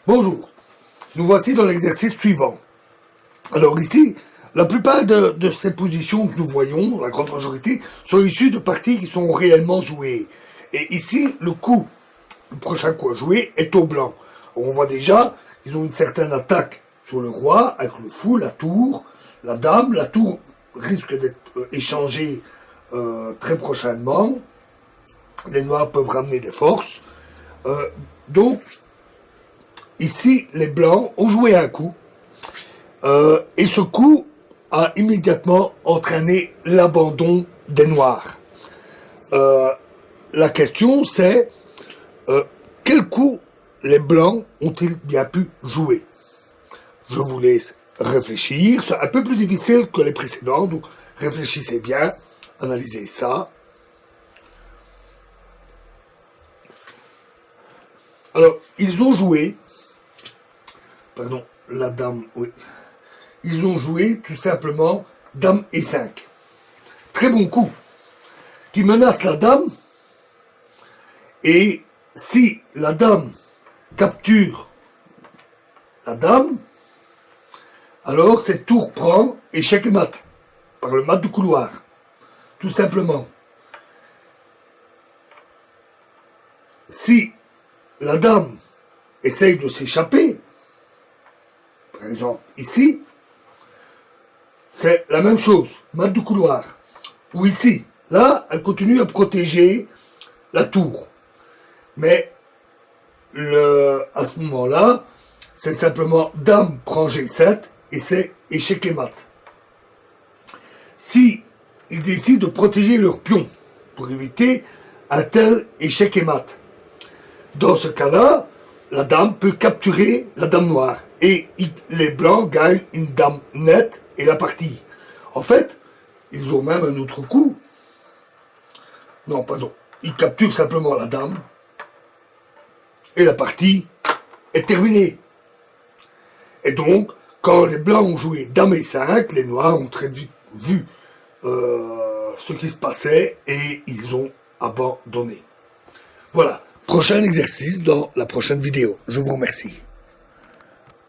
Bonjour, nous voici dans l'exercice suivant. Alors ici, la plupart de ces positions que nous voyons, la grande majorité, sont issues de parties qui sont réellement jouées. Et ici, le prochain coup à jouer est au blanc. On voit déjà, ils ont une certaine attaque sur le roi, avec le fou, la tour, la dame. La tour risque d'être échangée très prochainement. Les noirs peuvent ramener des forces. Donc, ici, les blancs ont joué un coup, et ce coup a immédiatement entraîné l'abandon des noirs. La question c'est, quel coup les blancs ont-ils bien pu jouer? Je vous laisse réfléchir, c'est un peu plus difficile que les précédents, donc réfléchissez bien, analysez ça. Alors, ils ont joué, pardon, la dame, oui. Ils ont joué tout simplement dame et 5. Très bon coup, qui menace la dame, et si la dame capture la dame, alors cette tour prend échec et mat, par le mat du couloir, tout simplement. Si la dame essaye de s'échapper, par exemple ici, c'est la même chose, mat du couloir. Ou ici, là, elle continue à protéger la tour. Mais à ce moment-là, c'est simplement dame prend G7 et c'est échec et mat. Si ils décident de protéger leur pion pour éviter un tel échec et mat, dans ce cas-là, la dame peut capturer la dame noire et les blancs gagnent une dame nette et la partie. En fait, ils ont même un autre coup. Non, pardon. Ils capturent simplement la dame et la partie est terminée. Et donc, quand les blancs ont joué dame et 5, les noirs ont très vite vu ce qui se passait et ils ont abandonné. Voilà. Prochain exercice dans la prochaine vidéo. Je vous remercie.